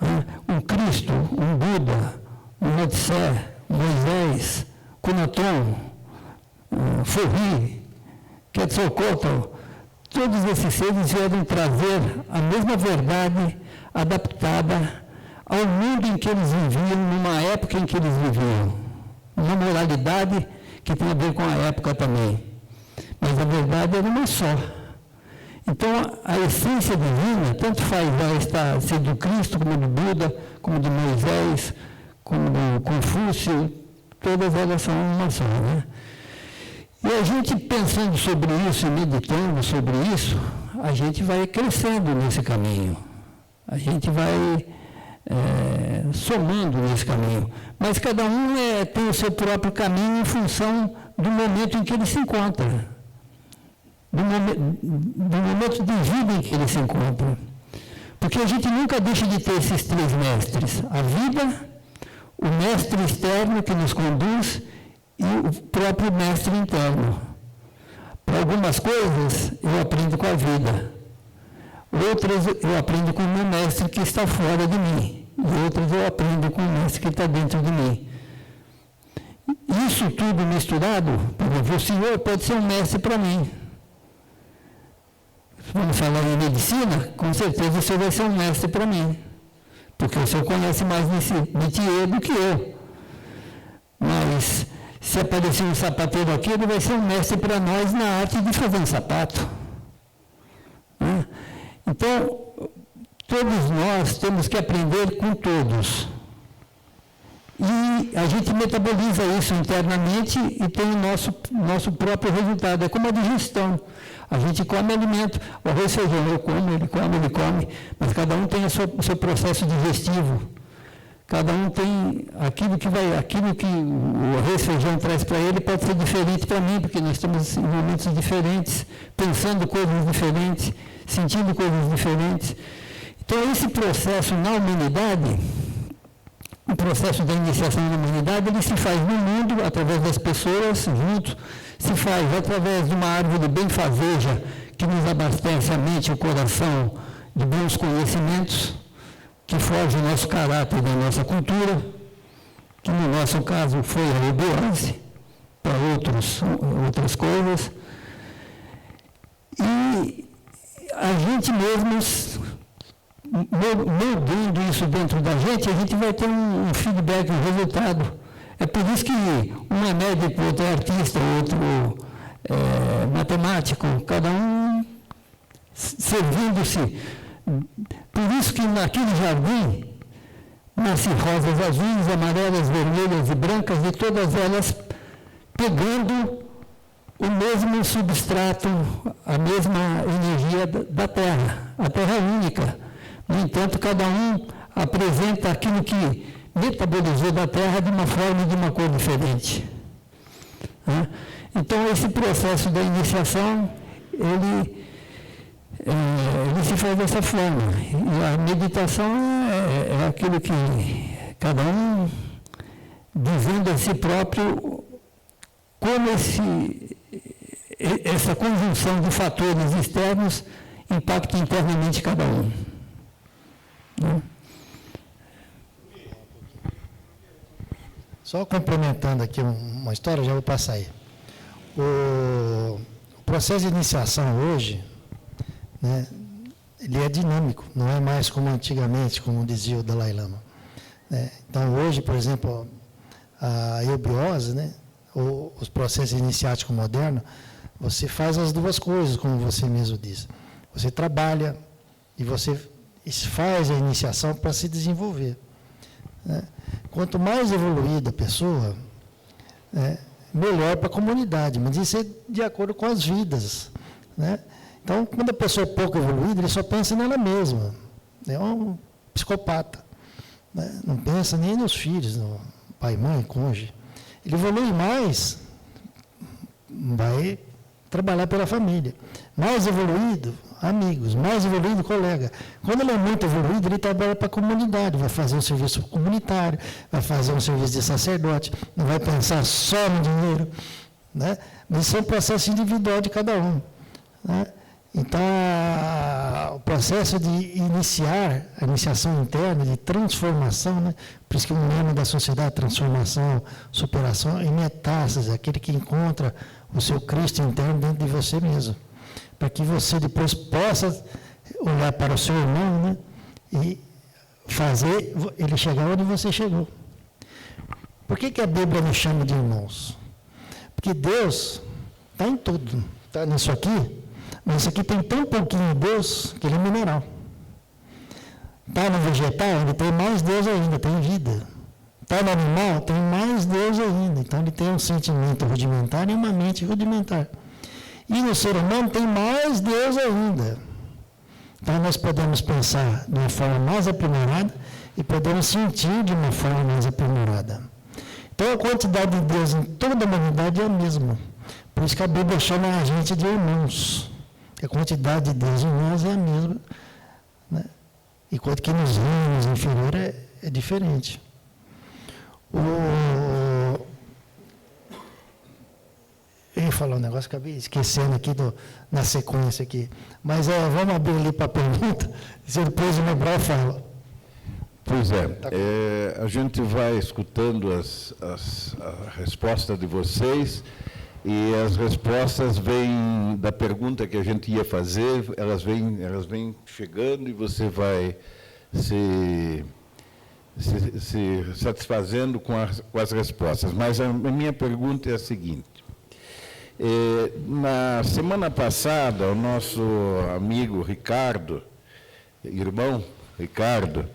Né? Um Cristo, um Buda, um Odissé, Moisés, Kunaton, Forri, Quetzalcóatl, todos esses seres vieram trazer a mesma verdade adaptada ao mundo em que eles viviam, numa época em que eles viviam. Uma moralidade que tem a ver com a época também. Mas a verdade era uma só. Então, a essência divina, tanto faz ela estar sendo do Cristo, como do Buda, como de Moisés, como do Confúcio, todas elas são uma só, né? E a gente pensando sobre isso e meditando sobre isso, a gente vai crescendo nesse caminho. A gente vai somando nesse caminho. Mas cada um tem o seu próprio caminho em função do momento em que ele se encontra. Do momento de vida em que ele se encontra. Porque a gente nunca deixa de ter esses três mestres. A vida, o mestre externo que nos conduz e o próprio mestre interno. Para algumas coisas, eu aprendo com a vida. Outras, eu aprendo com o meu mestre que está fora de mim. E outras, eu aprendo com o mestre que está dentro de mim. Isso tudo misturado, por exemplo, o Senhor pode ser um mestre para mim. Vamos falar em medicina, com certeza o Senhor vai ser um mestre para mim. Porque o Senhor conhece mais métier do que eu. Mas, se aparecer um sapateiro aqui, ele vai ser um mestre para nós na arte de fazer um sapato. Né? Então, todos nós temos que aprender com todos. E a gente metaboliza isso internamente e tem o nosso próprio resultado. É como a digestão. A gente come alimento. O arroz e feijão, eu como, ele come, mas cada um tem o seu processo digestivo. Cada um tem aquilo que o arroz e feijão traz para ele pode ser diferente para mim, porque nós estamos em momentos diferentes, pensando coisas diferentes, sentindo coisas diferentes. Então, esse processo na humanidade, o processo da iniciação na humanidade, ele se faz no mundo, através das pessoas, junto, se faz através de uma árvore benfazeja, que nos abastece a mente e o coração de bons conhecimentos, que forja o nosso caráter e a nossa cultura, que no nosso caso foi a eubiose, para outras coisas. E a gente mesmos, moldando isso dentro da gente, a gente vai ter um feedback, um resultado. É por isso que um é médico, outro é artista, outro é matemático, cada um servindo-se. Por isso que naquele jardim nascem rosas azuis, amarelas, vermelhas e brancas, e todas elas pegando o mesmo substrato, a mesma energia da Terra. A Terra é única. No entanto, cada um apresenta aquilo que metabolizou da Terra de uma forma e de uma cor diferente. Então, esse processo da iniciação, ele se faz dessa forma. E a meditação é aquilo que cada um, dizendo a si próprio, como essa conjunção de fatores externos impacta internamente cada um. Né? Só complementando aqui uma história, já vou passar aí. O processo de iniciação hoje, né, ele é dinâmico, não é mais como antigamente, como dizia o Dalai Lama. Né? Então, hoje, por exemplo, a eubiose, né, ou os processos iniciáticos modernos, você faz as duas coisas, como você mesmo disse. Você trabalha e você faz a iniciação para se desenvolver. Né? Quanto mais evoluída a pessoa, melhor para a comunidade, mas isso é de acordo com as vidas. Né? Então, quando a pessoa é pouco evoluída, ele só pensa nela mesma. É um psicopata. Né? Não pensa nem nos filhos, no pai, mãe, cônjuge. Ele evolui mais, vai trabalhar pela família. Mais evoluído, amigos. Mais evoluído, colega. Quando ele é muito evoluído, ele trabalha para a comunidade, vai fazer um serviço comunitário, vai fazer um serviço de sacerdote, não vai pensar só no dinheiro. Né? Mas isso é um processo individual de cada um. Né? Então, o processo de iniciar, a iniciação interna, de transformação, né? Por isso que o nome da sociedade, transformação, superação, e metástase, aquele que encontra o seu Cristo interno dentro de você mesmo. para que você depois possa olhar para o seu irmão, né, e fazer ele chegar onde você chegou. Por que a Bíblia nos chama de irmãos? Porque Deus está em tudo. Está nisso aqui, mas isso aqui tem tão pouquinho de Deus que ele é mineral. Está no vegetal, ele tem mais Deus ainda, tem vida. Está no animal, tem mais Deus ainda. Então ele tem um sentimento rudimentar e uma mente rudimentar. E no ser humano tem mais Deus ainda. Então nós podemos pensar de uma forma mais aprimorada e podemos sentir de uma forma mais aprimorada. Então a quantidade de Deus em toda a humanidade é a mesma. Por isso que a Bíblia chama a gente de irmãos. A quantidade de Deus em nós é a mesma, né? Enquanto que nos reinos inferiores é diferente. Eu ia falar um negócio, acabei esquecendo aqui na sequência aqui. Mas vamos abrir ali para a pergunta, se depois eu lembrar eu falo. Pois a gente vai escutando a resposta de vocês, e as respostas vêm da pergunta que a gente ia fazer, elas vêm chegando e você vai se satisfazendo com as respostas. Mas a minha pergunta é a seguinte. Na semana passada, o nosso amigo Ricardo, irmão Ricardo,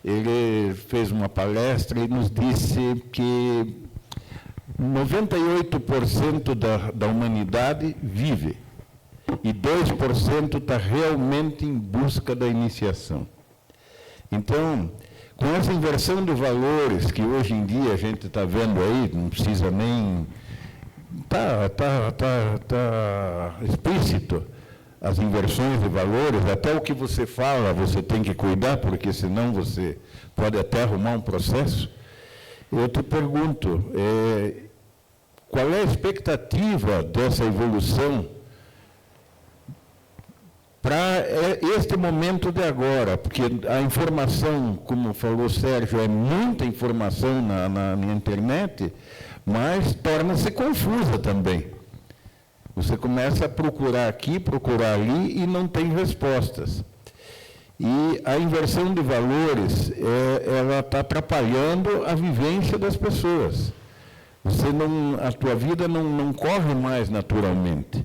ele fez uma palestra e nos disse que 98% da humanidade vive e 2% está realmente em busca da iniciação. Então, com essa inversão de valores que hoje em dia a gente está vendo aí, não precisa nem... Está explícito as inversões de valores, até o que você fala você tem que cuidar, porque senão você pode até arrumar um processo. Eu te pergunto, qual é a expectativa dessa evolução para este momento de agora? Porque a informação, como falou o Sérgio, é muita informação na internet, mas torna-se confusa também. Você começa a procurar aqui, procurar ali e não tem respostas. E a inversão de valores, ela está atrapalhando a vivência das pessoas. A tua vida não corre mais naturalmente.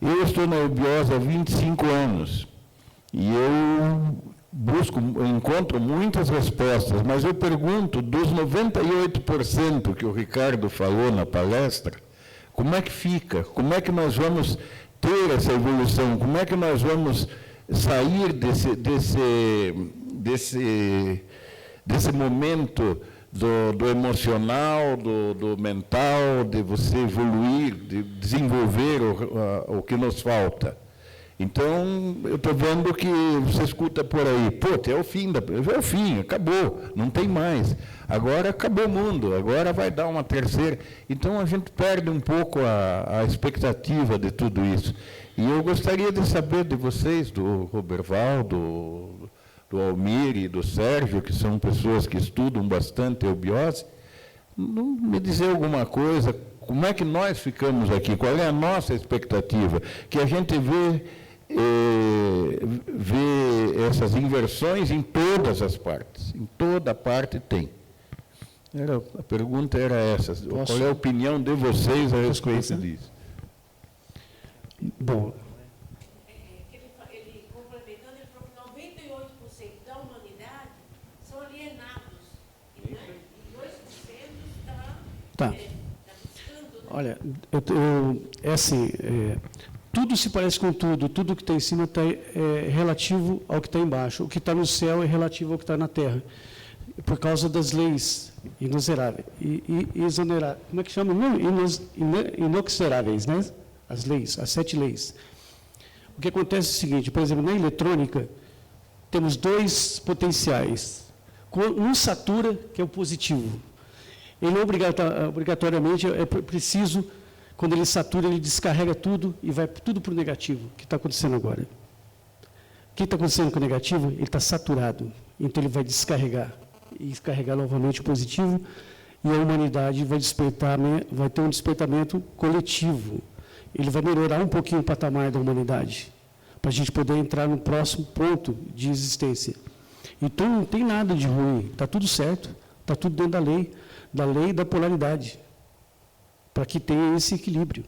Eu estou na Eubiose há 25 anos e eu encontro muitas respostas, mas eu pergunto, dos 98% que o Ricardo falou na palestra, como é que fica? Como é que nós vamos ter essa evolução? Como é que nós vamos sair desse momento do emocional, do mental, de você evoluir, de desenvolver o que nos falta? Então, eu estou vendo que você escuta por aí, é o fim, acabou, não tem mais. Agora acabou o mundo, agora vai dar uma terceira. Então, a gente perde um pouco a expectativa de tudo isso. E eu gostaria de saber de vocês, do Roberval, do Almir e do Sérgio, que são pessoas que estudam bastante eubiose, me dizer alguma coisa, como é que nós ficamos aqui, qual é a nossa expectativa, que a gente vê essas inversões em todas as partes, em toda parte tem. A pergunta era essa, qual é a opinião de vocês a respeito disso? Bom, ele complementando, ele falou que 98% da humanidade são alienados, e 2% está buscando. Olha, é assim, tudo se parece com tudo que está em cima é relativo ao que está embaixo, o que está no céu é relativo ao que está na terra, por causa das leis inexoráveis, como é que chama? Inexoráveis, né? As leis, as 7 leis. O que acontece é o seguinte, por exemplo, na eletrônica, temos 2 potenciais. Um satura, que é o positivo. Ele obrigatoriamente é preciso, quando ele satura, ele descarrega tudo e vai tudo para o negativo, que está acontecendo agora. O que está acontecendo com o negativo? Ele está saturado, então ele vai descarregar, e descarregar novamente o positivo, e a humanidade vai ter um despertamento coletivo. ele vai melhorar um pouquinho o patamar da humanidade, para a gente poder entrar no próximo ponto de existência. Então, não tem nada de ruim, está tudo certo, está tudo dentro da lei da polaridade, para que tenha esse equilíbrio.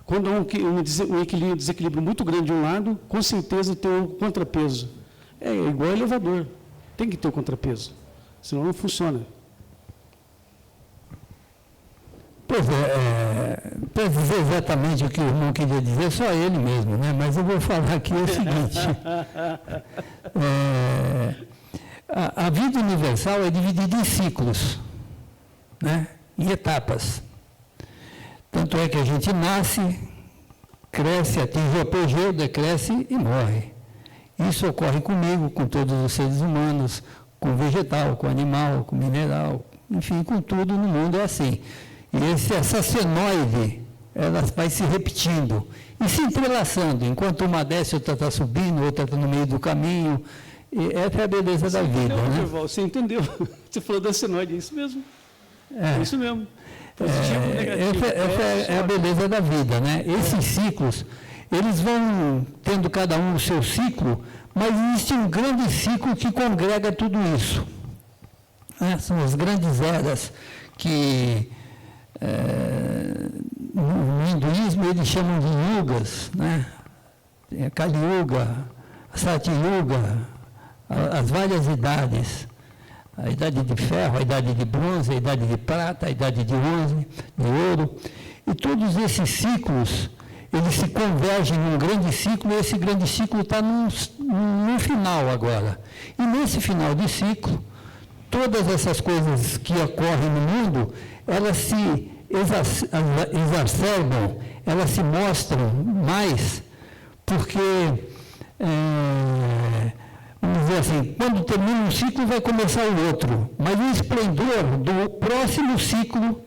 Quando há um desequilíbrio muito grande de um lado, com certeza tem um contrapeso. É igual elevador, tem que ter o contrapeso, senão não funciona. Pois é, para dizer exatamente o que o irmão queria dizer, só ele mesmo, né? Mas eu vou falar aqui o seguinte. A vida universal é dividida em ciclos, né? Em etapas. Tanto é que a gente nasce, cresce, atinge o apogeu, decresce e morre. Isso ocorre comigo, com todos os seres humanos, com o vegetal, com o animal, com o mineral, enfim, com tudo no mundo é assim. E essa senoide, ela vai se repetindo e se entrelaçando. Enquanto uma desce, outra está subindo, outra está no meio do caminho. E essa é a beleza da vida. Entendeu, né? Durval? Você entendeu? Você falou da senoide, é isso mesmo. É isso mesmo. Positivo, negativo. Essa é a beleza da vida, né? Esses ciclos, eles vão tendo cada um o seu ciclo, mas existe um grande ciclo que congrega tudo isso. São as grandes eras que no hinduísmo eles chamam de yugas, né? Kali Yuga, Sati Yuga, as várias idades. A idade de ferro, a idade de bronze, a idade de prata, a idade de ouro. E todos esses ciclos, eles se convergem num grande ciclo, e esse grande ciclo está no final agora. E nesse final de ciclo, todas essas coisas que ocorrem no mundo, elas se exacerbam, elas se mostram mais, porque... vamos dizer assim, quando termina um ciclo vai começar o outro, mas o esplendor do próximo ciclo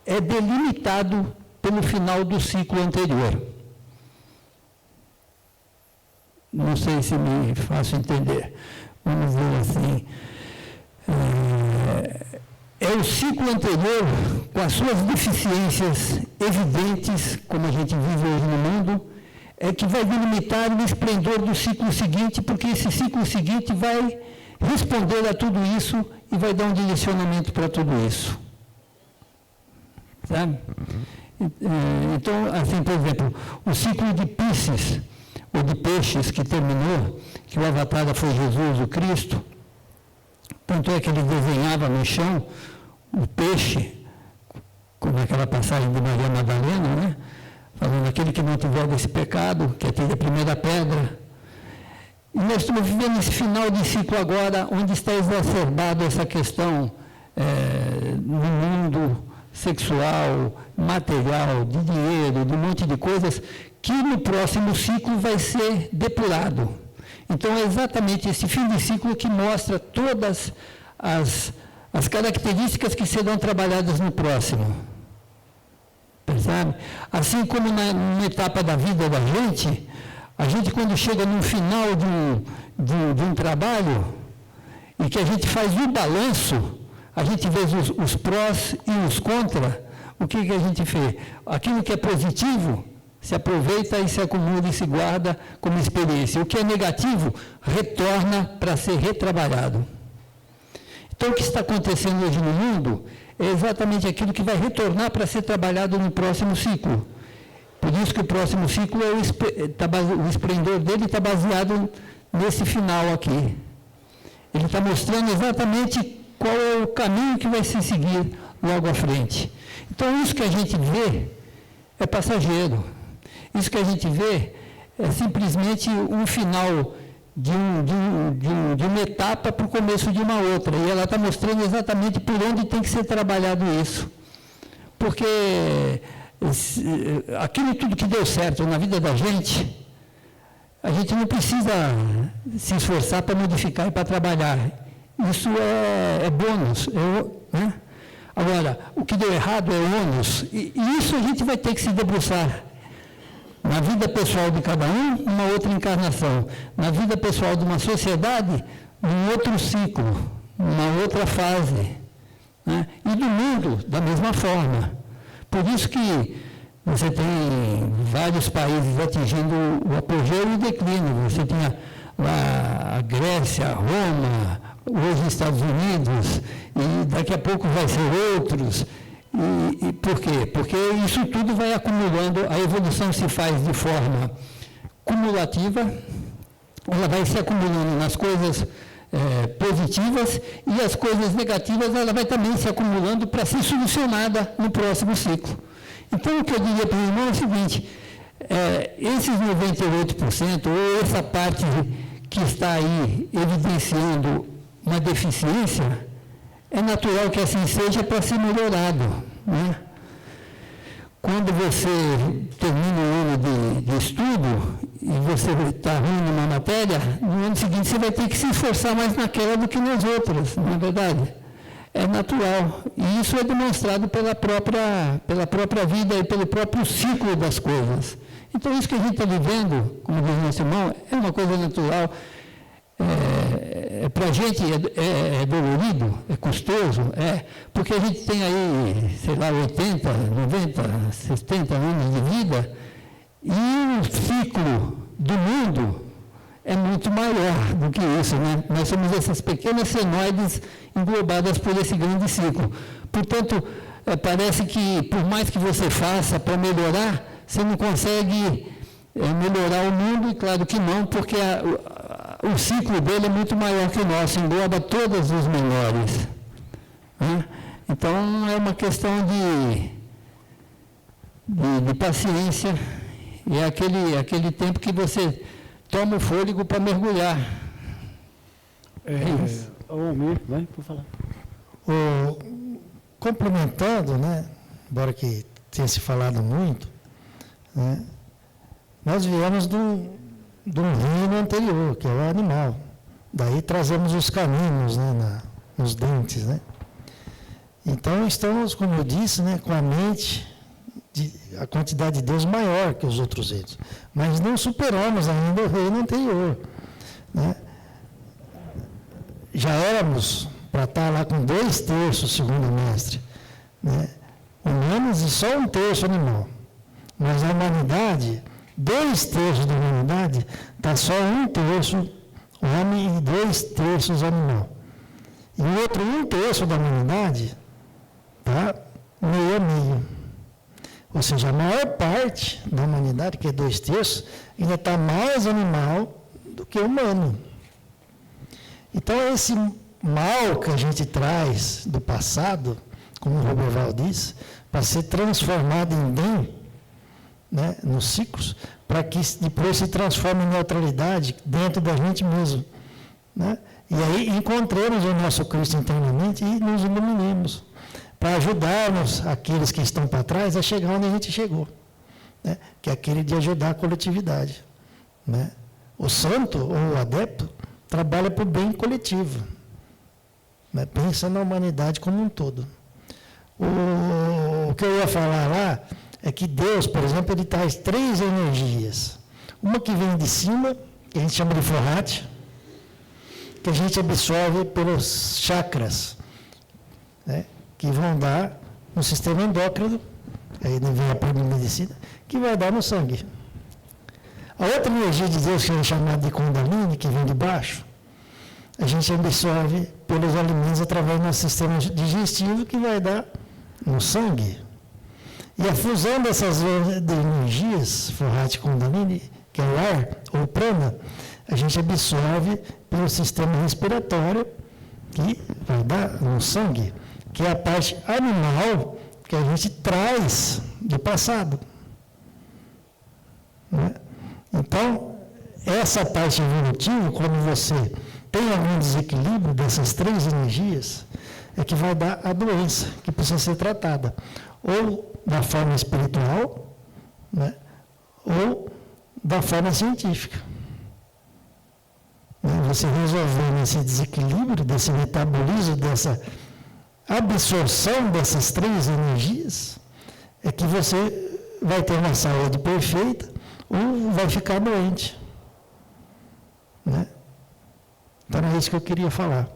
é delimitado pelo final do ciclo anterior. Não sei se me faço entender. Vamos dizer assim, é o ciclo anterior com as suas deficiências evidentes, como a gente vive hoje no mundo, é que vai delimitar o esplendor do ciclo seguinte, porque esse ciclo seguinte vai responder a tudo isso e vai dar um direcionamento para tudo isso. Sabe? Então, assim, por exemplo, o ciclo de Pisces, ou de peixes, que terminou, que o avatar foi Jesus, o Cristo, tanto é que ele desenhava no chão o peixe, como aquela passagem de Maria Madalena, né? Falando, aquele que não tiver desse pecado, que atire a primeira pedra. E nós estamos vivendo esse final de ciclo agora, onde está exacerbado essa questão no mundo sexual, material, de dinheiro, de um monte de coisas, que no próximo ciclo vai ser depurado. Então, é exatamente esse fim de ciclo que mostra todas as características que serão trabalhadas no próximo. Sabe? Assim como numa etapa da vida da gente, a gente quando chega no final de um trabalho e que a gente faz o balanço, a gente vê os prós e os contra, o que a gente vê? Aquilo que é positivo se aproveita e se acumula e se guarda como experiência. O que é negativo retorna para ser retrabalhado. Então, o que está acontecendo hoje no mundo é exatamente aquilo que vai retornar para ser trabalhado no próximo ciclo. Por isso que o próximo ciclo, o esplendor dele está baseado nesse final aqui. Ele está mostrando exatamente qual é o caminho que vai se seguir logo à frente. Então, isso que a gente vê é passageiro. Isso que a gente vê é simplesmente um final de uma etapa para o começo de uma outra. E ela está mostrando exatamente por onde tem que ser trabalhado isso. Porque aquilo tudo que deu certo na vida da gente, a gente não precisa se esforçar para modificar e para trabalhar. Isso é bônus. Né? Agora, o que deu errado é ônus. E isso a gente vai ter que se debruçar. Na vida pessoal de cada um, uma outra encarnação. Na vida pessoal de uma sociedade, um outro ciclo, uma outra fase. Né? E do mundo, da mesma forma. Por isso que você tem vários países atingindo o apogeu e o declínio. Você tem lá a Grécia, Roma, hoje Estados Unidos, e daqui a pouco vai ser outros. E por quê? Porque isso tudo vai acumulando, a evolução se faz de forma cumulativa, ela vai se acumulando nas coisas positivas, e as coisas negativas ela vai também se acumulando para ser solucionada no próximo ciclo. Então, o que eu diria para o irmão é o seguinte, esses 98%, ou essa parte que está aí evidenciando uma deficiência, é natural que assim seja para ser melhorado, né? Quando você termina um ano de estudo e você está ruim numa matéria, no ano seguinte você vai ter que se esforçar mais naquela do que nas outras, não é verdade? É natural. E isso é demonstrado pela própria vida e pelo próprio ciclo das coisas. Então, isso que a gente está vivendo, como diz nosso irmão, é uma coisa natural. Para a gente é dolorido, é custoso, porque a gente tem aí, sei lá, 80, 90, 70 anos de vida, e o ciclo do mundo é muito maior do que isso, né? Nós somos essas pequenas senoides englobadas por esse grande ciclo. Portanto, parece que, por mais que você faça para melhorar, você não consegue melhorar o mundo, e claro que não, porque o ciclo dele é muito maior que o nosso, engloba todos os menores. Né? Então, é uma questão de paciência, e é aquele tempo que você toma o fôlego para mergulhar. Almir, vai, por falar. Complementando, né, embora que tenha se falado muito, né, nós viemos de um reino anterior, que é o animal. Daí trazemos os caninos, né, nos dentes, né. Então estamos, como eu disse, né, com a mente, a quantidade de Deus maior que os outros reinos, mas não superamos ainda o reino anterior, né. Já éramos para estar lá com 2/3, segundo o mestre, né, humanos e só 1/3 animal. Mas a humanidade, 2/3 da humanidade, está só 1/3 homem e 2/3 animal. E o outro 1/3 da humanidade está meio a meio. Ou seja, a maior parte da humanidade, que é 2/3, ainda está mais animal do que humano. Então, esse mal que a gente traz do passado, como o Roberval disse, para ser transformado em bem, né, nos ciclos, para que depois se transforme em neutralidade dentro da gente mesmo. Né? E aí encontremos o nosso Cristo internamente e nos iluminemos, para ajudarmos aqueles que estão para trás a chegar onde a gente chegou, né? Que é aquele de ajudar a coletividade. Né? O santo ou o adepto trabalha para o bem coletivo, né? Pensa na humanidade como um todo. O que eu ia falar lá é que Deus, por exemplo, ele traz 3 energias. Uma que vem de cima, que a gente chama de forrate, que a gente absorve pelos chakras, né? Que vão dar no sistema endócrino, aí vem a parte de medicina, que vai dar no sangue. A outra energia de Deus, que é chamada de Kundalini, que vem de baixo, a gente absorve pelos alimentos através do nosso sistema digestivo, que vai dar no sangue. E a fusão dessas energias, Forrati e Kundalini, que é o ar, ou prana, a gente absorve pelo sistema respiratório, que vai dar no sangue, que é a parte animal que a gente traz do passado. Né? Então, essa parte evolutiva, quando você tem algum desequilíbrio dessas 3 energias, é que vai dar a doença, que precisa ser tratada. Ou da forma espiritual, né? Ou da forma científica. Você resolvendo esse desequilíbrio, desse metabolismo, dessa absorção dessas 3 energias, é que você vai ter uma saúde perfeita ou vai ficar doente. Né? Então, é isso que eu queria falar.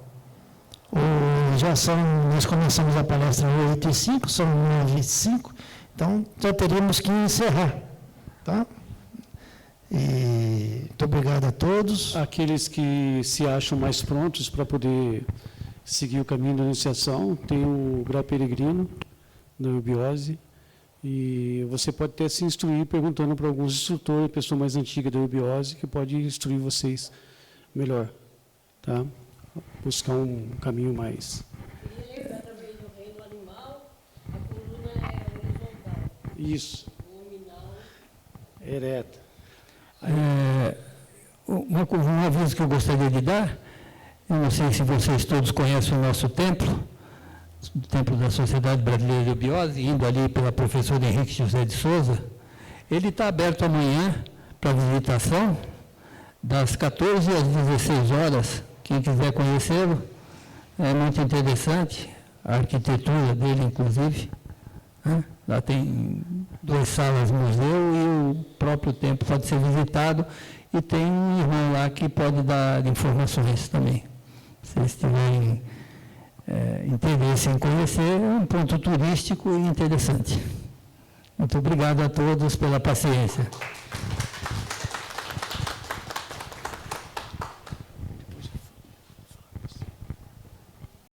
Nós começamos a palestra às 8h05, são 9h05, Então, já teríamos que encerrar. Tá? E muito obrigado a todos. Aqueles que se acham mais prontos para poder seguir o caminho da iniciação, tem o grau peregrino da eubiose, e você pode até se instruir perguntando para alguns instrutores, pessoa mais antiga da eubiose, que pode instruir vocês melhor, tá? Buscar um caminho mais... Queria lembrar também do reino animal, a coluna é horizontal. Isso. O luminal. Ereta. Um aviso que eu gostaria de dar, eu não sei se vocês todos conhecem o nosso templo, o Templo da Sociedade Brasileira de Eubiose, indo ali pela professora Henrique José de Souza. Ele está aberto amanhã para visitação, das 14 às 16 horas. Quem quiser conhecê-lo, é muito interessante, a arquitetura dele, inclusive. Né? Lá tem 2 salas museu e o próprio templo pode ser visitado, e tem um irmão lá que pode dar informações também. Se vocês tiverem interesse em conhecer, é um ponto turístico e interessante. Muito obrigado a todos pela paciência.